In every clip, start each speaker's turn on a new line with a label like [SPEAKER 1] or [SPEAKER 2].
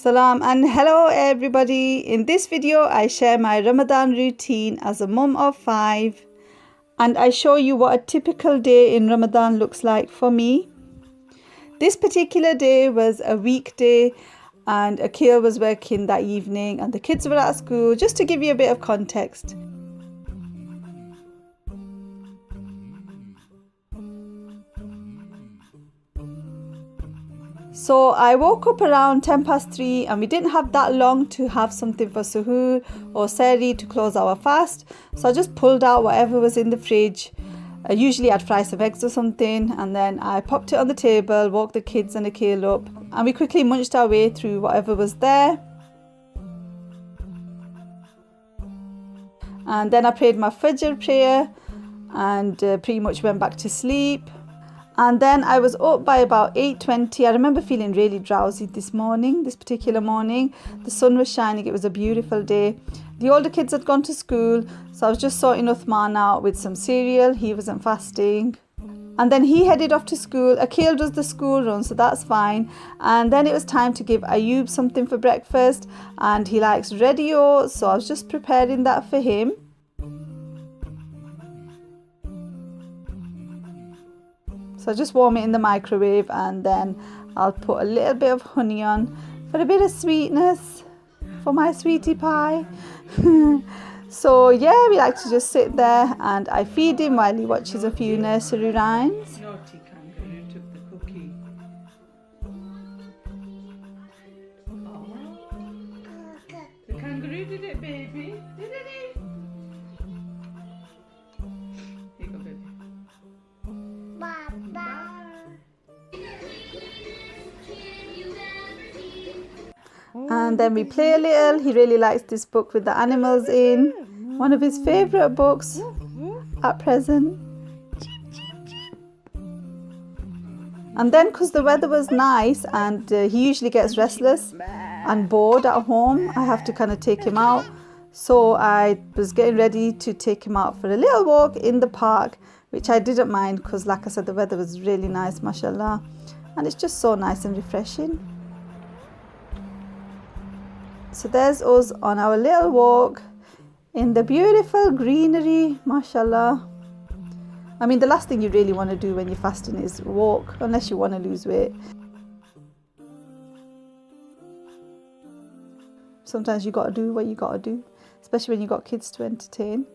[SPEAKER 1] Salam and hello everybody. In this video I share my Ramadan routine as a mum of 5 and I show you what a typical day in Ramadan looks like for me. This particular day was a weekday and Akil was working that evening and the kids were at school, just to give you a bit of context. So I woke up around 3:10 and we didn't have that long to have something for suhoor or sehri to close our fast. So I just pulled out whatever was in the fridge. Usually I'd fry some eggs or something, and then I popped it on the table, woke the kids and Akil up, and we quickly munched our way through whatever was there. And then I prayed my Fajr prayer and pretty much went back to sleep. And then I was up by about 8:20. I remember feeling really drowsy this particular morning. The sun was shining, it was a beautiful day. The older kids had gone to school, so I was just sorting Uthman out with some cereal. He wasn't fasting. And then he headed off to school. Akil does the school run, so that's fine. And then it was time to give Ayub something for breakfast, and he likes ready oats, so I was just preparing that for him. So I just warm it in the microwave and then I'll put a little bit of honey on for a bit of sweetness for my sweetie pie. So yeah, we like to just sit there and I feed him while he watches a few nursery rhymes.
[SPEAKER 2] Naughty kangaroo took the cookie. Oh. The kangaroo did it, baby. Didn't he? Here you go, baby.
[SPEAKER 1] And then we play a little. He really likes this book with the animals in. One of his favourite books at present. And then because the weather was nice and he usually gets restless and bored at home, I have to kind of take him out. So I was getting ready to take him out for a little walk in the park, which I didn't mind because, like I said, the weather was really nice, mashallah. And it's just so nice and refreshing. So there's us on our little walk in the beautiful greenery, mashallah. I mean, the last thing you really want to do when you're fasting is walk, unless you want to lose weight. Sometimes you got to do what you got to do, especially when you got kids to entertain.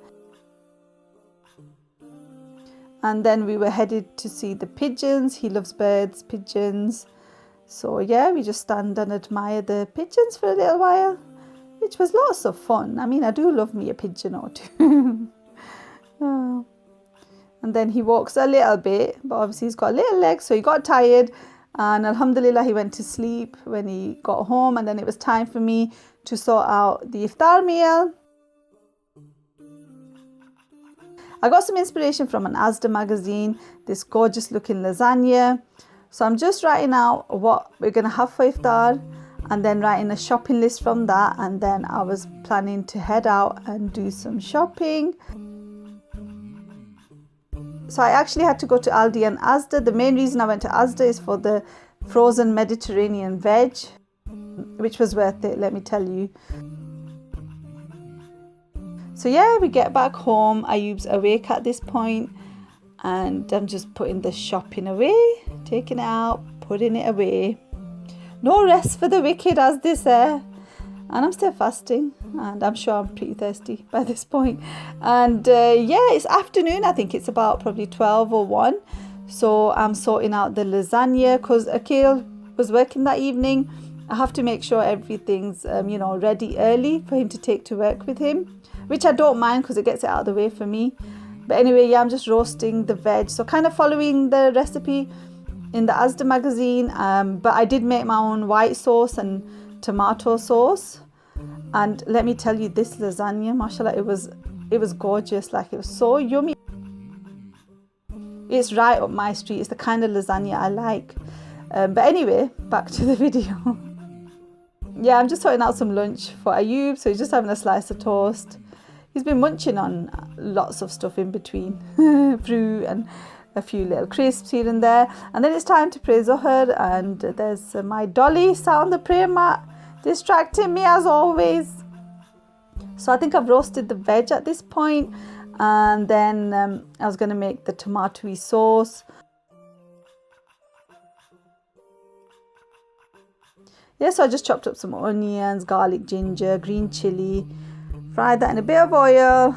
[SPEAKER 1] And then we were headed to see the pigeons. He loves birds, pigeons. So yeah, we just stand and admire the pigeons for a little while, which was lots of fun. I mean, I do love me a pigeon or two. Oh. And then he walks a little bit, but obviously he's got little legs, so he got tired. And alhamdulillah, he went to sleep when he got home. And then it was time for me to sort out the iftar meal. I got some inspiration from an Asda magazine, this gorgeous looking lasagna. So I'm just writing out what we're going to have for iftar and then writing a shopping list from that. And then I was planning to head out and do some shopping. So I actually had to go to Aldi and Asda. The main reason I went to Asda is for the frozen Mediterranean veg, which was worth it, let me tell you. So yeah, we get back home. Ayub's awake at this point. And I'm just putting the shopping away, taking it out, putting it away. No rest for the wicked, as they say. And I'm still fasting, and I'm sure I'm pretty thirsty by this point. And yeah, it's afternoon. I think it's about probably 12 or 1. So I'm sorting out the lasagna because Akil was working that evening. I have to make sure everything's ready early for him to take to work with him, which I don't mind because it gets it out of the way for me. But anyway, yeah, I'm just roasting the veg. So kind of following the recipe in the Asda magazine. But I did make my own white sauce and tomato sauce. And let me tell you, this lasagna, mashallah, it was gorgeous. Like, it was so yummy. It's right up my street. It's the kind of lasagna I like. But anyway, back to the video. Yeah, I'm just sorting out some lunch for Ayub. So he's just having a slice of toast. He's been munching on lots of stuff in between, fruit and a few little crisps here and there. And then it's time to pray Zohar, and there's my dolly sat on the prayer mat distracting me as always. So I think I've roasted the veg at this point, and then I was going to make the tomatoey sauce. Yeah, so I just chopped up some onions, garlic, ginger, green chili, fried that in a bit of oil.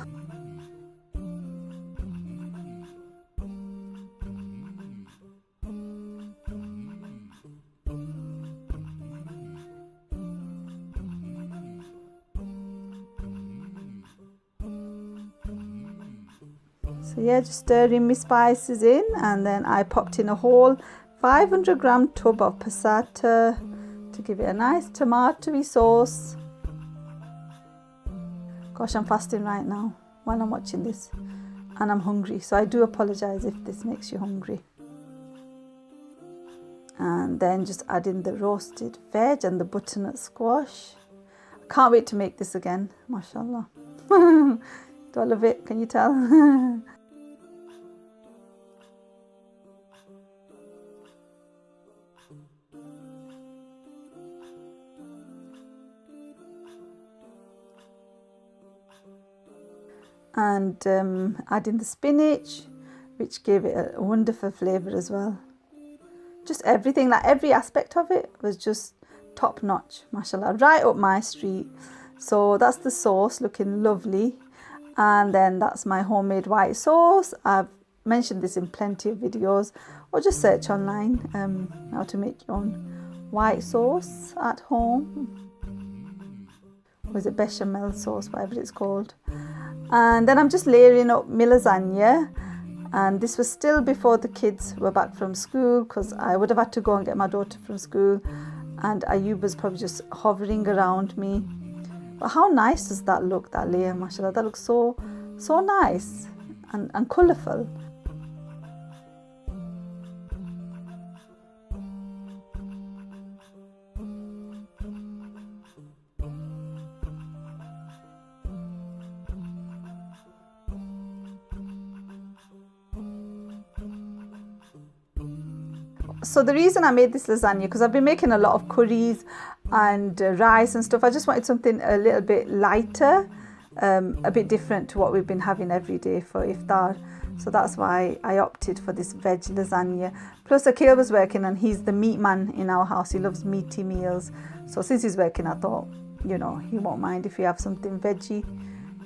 [SPEAKER 1] So yeah, just stirring my spices in, and then I popped in a whole 500-gram tub of passata to give it a nice tomatoey sauce. Gosh, I'm fasting right now while I'm watching this, and I'm hungry, so I do apologize if this makes you hungry. And then just add in the roasted veg and the butternut squash. I can't wait to make this again, mashallah. Do I love it? Can you tell? And add in the spinach, which gave it a wonderful flavour as well. Just everything, like every aspect of it was just top notch, mashallah, right up my street. So that's the sauce, looking lovely. And then that's my homemade white sauce. I've mentioned this in plenty of videos, or just search online how to make your own white sauce at home. Or is it bechamel sauce, whatever it's called. And then I'm just layering up my lasagna, and this was still before the kids were back from school, because I would have had to go and get my daughter from school, and Ayub was probably just hovering around me. But how nice does that look, that layer, mashallah? That looks so nice and colourful. So the reason I made this lasagna, because I've been making a lot of curries and rice and stuff. I just wanted something a little bit lighter, a bit different to what we've been having every day for iftar. So that's why I opted for this veg lasagna. Plus Akil was working, and he's the meat man in our house. He loves meaty meals. So since he's working, I thought, he won't mind if we have something veggie,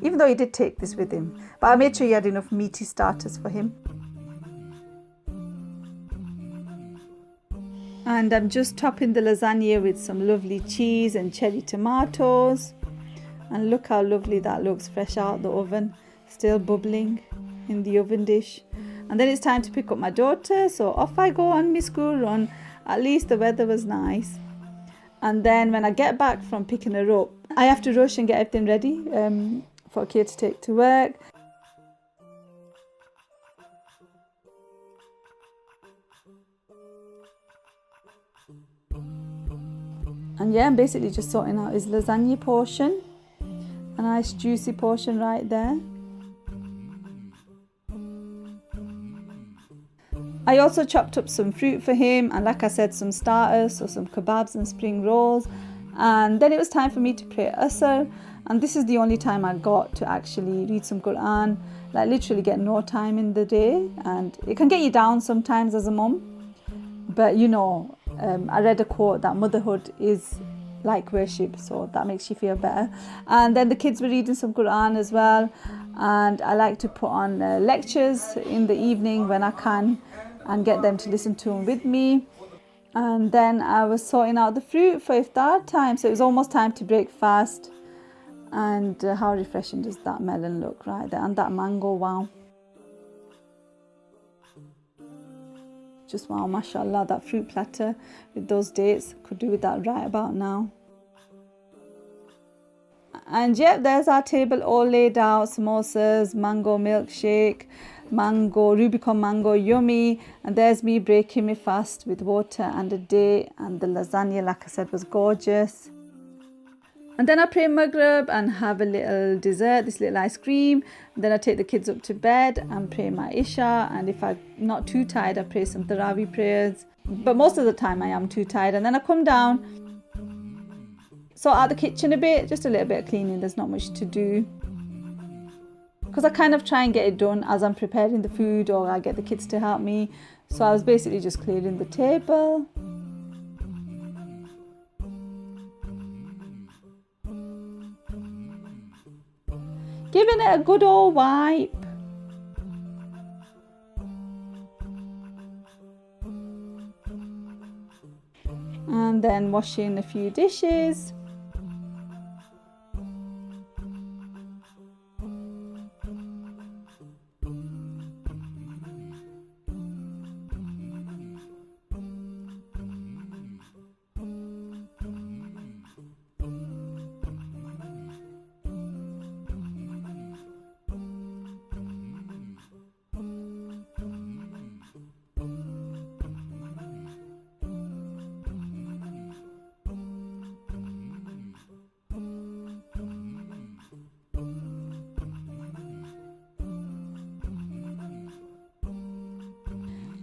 [SPEAKER 1] even though he did take this with him. But I made sure he had enough meaty starters for him. And I'm just topping the lasagna with some lovely cheese and cherry tomatoes. And look how lovely that looks, fresh out the oven, still bubbling in the oven dish. And then it's time to pick up my daughter, so off I go on my school run. At least the weather was nice. And then when I get back from picking her up, I have to rush and get everything ready for Akil to take to work. And yeah, I'm basically just sorting out his lasagna portion. A nice juicy portion right there. I also chopped up some fruit for him, and like I said, some starters, so some kebabs and spring rolls. And then it was time for me to pray Asr, and this is the only time I got to actually read some Quran. Like literally get no time in the day, and it can get you down sometimes as a mum. But I read a quote that motherhood is like worship, so that makes you feel better. And then the kids were reading some Quran as well, and I like to put on lectures in the evening when I can and get them to listen to them with me. And then I was sorting out the fruit for iftar time, so it was almost time to break fast. And how refreshing does that melon look right there, and that mango, wow. Just wow, mashallah, that fruit platter with those dates, could do with that right about now. And yep, there's our table all laid out. Samosas, mango milkshake, mango, Rubicon mango, yummy. And there's me breaking my fast with water and a date. And the lasagna, like I said, was gorgeous. And then I pray Maghrib and have a little dessert, this little ice cream. And then I take the kids up to bed and pray my Isha. And if I'm not too tired, I pray some Tarawih prayers. But most of the time I am too tired. And then I come down sort out the kitchen a bit, just a little bit of cleaning. There's not much to do, because I kind of try and get it done as I'm preparing the food, or I get the kids to help me. So I was basically just clearing the table. Giving it a good old wipe. And then washing a few dishes.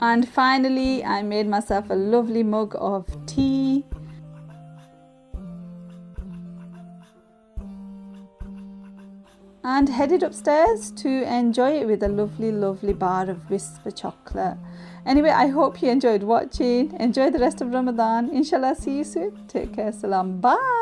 [SPEAKER 1] And finally, I made myself a lovely mug of tea. And headed upstairs to enjoy it with a lovely, lovely bar of Whisper chocolate. Anyway, I hope you enjoyed watching. Enjoy the rest of Ramadan. Inshallah, see you soon. Take care. Salam. Bye.